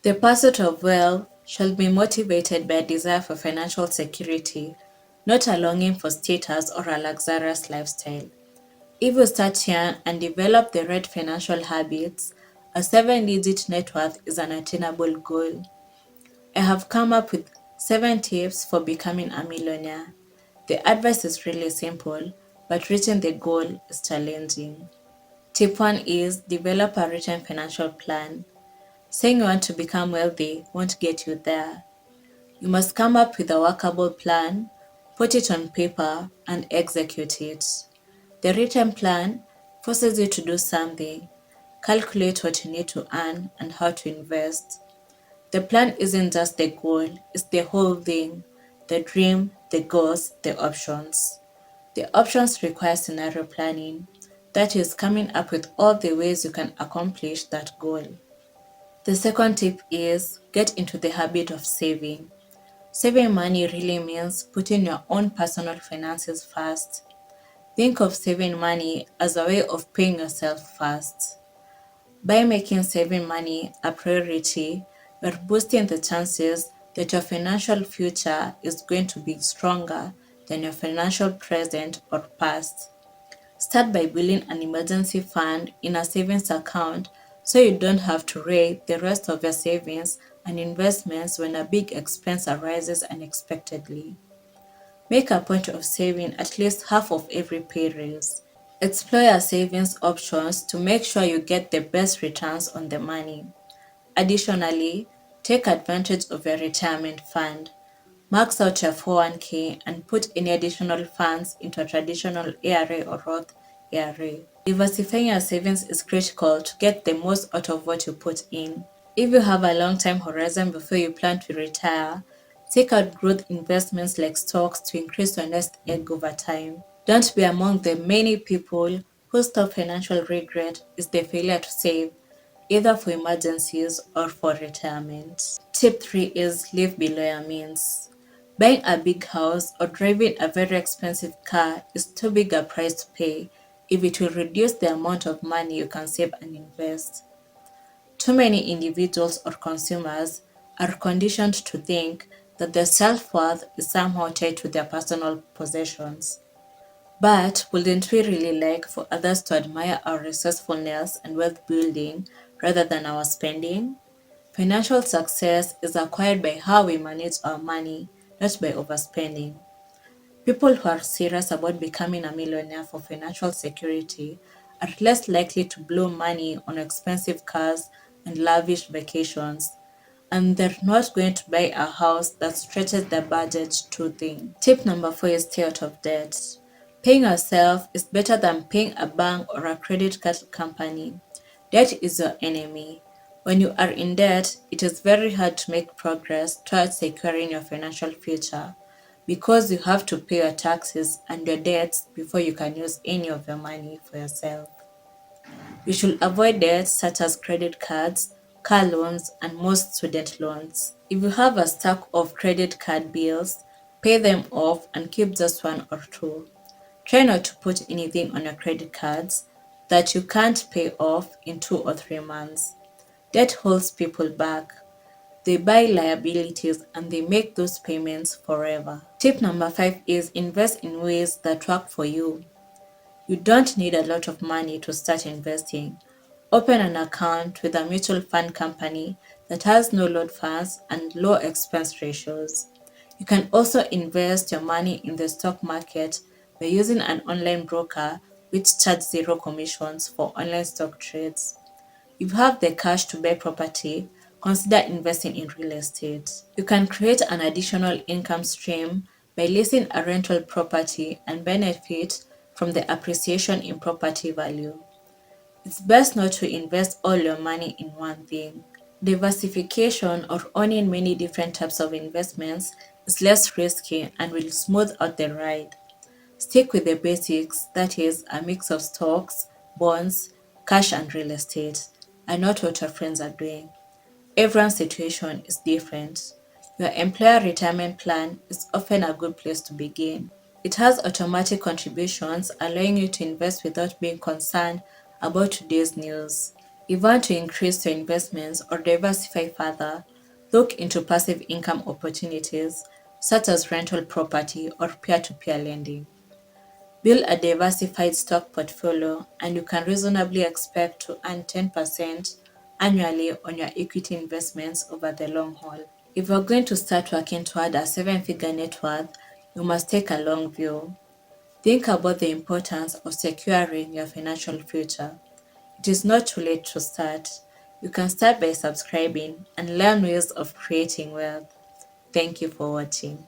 The pursuit of wealth shall be motivated by a desire for financial security, not a longing for status or a luxurious lifestyle. If you start young and develop the right financial habits, a 7-digit net worth is an attainable goal. I have come up with 7 tips for becoming a millionaire. The advice is really simple, but reaching the goal is challenging. Tip 1 is develop a written financial plan. Saying you want to become wealthy won't get you there. You must come up with a workable plan, put it on paper, and execute it. The written plan forces you to do something, calculate what you need to earn and how to invest. The plan isn't just the goal, it's the whole thing, the dream, the goals, the options. The options require scenario planning, that is, coming up with all the ways you can accomplish that goal. The second tip is get into the habit of saving. Saving money really means putting your own personal finances first. Think of saving money as a way of paying yourself first. By making saving money a priority, you're boosting the chances that your financial future is going to be stronger than your financial present or past. Start by building an emergency fund in a savings account so you don't have to raise the rest of your savings and investments when a big expense arises unexpectedly. Make a point of saving at least half of every pay raise. Explore your savings options to make sure you get the best returns on the money. Additionally, take advantage of your retirement fund. Max out your 401k and put any additional funds into a traditional ARA or Roth ARA. Diversifying your savings is critical to get the most out of what you put in. If you have a long time horizon before you plan to retire, take out growth investments like stocks to increase your nest egg over time. Don't be among the many people whose top financial regret is the failure to save, either for emergencies or for retirement. Tip 3 is live below your means. Buying a big house or driving a very expensive car is too big a price to pay if it will reduce the amount of money you can save and invest. Too many individuals or consumers are conditioned to think that their self-worth is somehow tied to their personal possessions. But wouldn't we really like for others to admire our resourcefulness and wealth building rather than our spending? Financial success is acquired by how we manage our money, not by overspending. People who are serious about becoming a millionaire for financial security are less likely to blow money on expensive cars and lavish vacations, and they're not going to buy a house that stretches their budget too thin. Tip number 4 is stay out of debt. Paying yourself is better than paying a bank or a credit card company. Debt is your enemy. When you are in debt, it is very hard to make progress towards securing your financial future because you have to pay your taxes and your debts before you can use any of your money for yourself. You should avoid debts such as credit cards, car loans, and most student loans. If you have a stack of credit card bills, pay them off and keep just one or two. Try not to put anything on your credit cards that you can't pay off in 2 or 3 months. Debt holds people back. They buy liabilities and they make those payments forever. Tip number 5 is invest in ways that work for you. You don't need a lot of money to start investing. Open an account with a mutual fund company that has no load funds and low expense ratios. You can also invest your money in the stock market by using an online broker which charges zero commissions for online stock trades. If you have the cash to buy property, consider investing in real estate. You can create an additional income stream by leasing a rental property and benefit from the appreciation in property value. It's best not to invest all your money in one thing. Diversification or owning many different types of investments is less risky and will smooth out the ride. Stick with the basics, that is, a mix of stocks, bonds, cash, and real estate, and not what your friends are doing. Everyone's situation is different. Your employer retirement plan is often a good place to begin. It has automatic contributions allowing you to invest without being concerned about today's news. If you want to increase your investments or diversify further, look into passive income opportunities such as rental property or peer to peer lending. Build a diversified stock portfolio and you can reasonably expect to earn 10% annually on your equity investments over the long haul. If you're going to start working toward a seven-figure net worth, you must take a long view. Think about the importance of securing your financial future. It is not too late to start. You can start by subscribing and learn ways of creating wealth. Thank you for watching.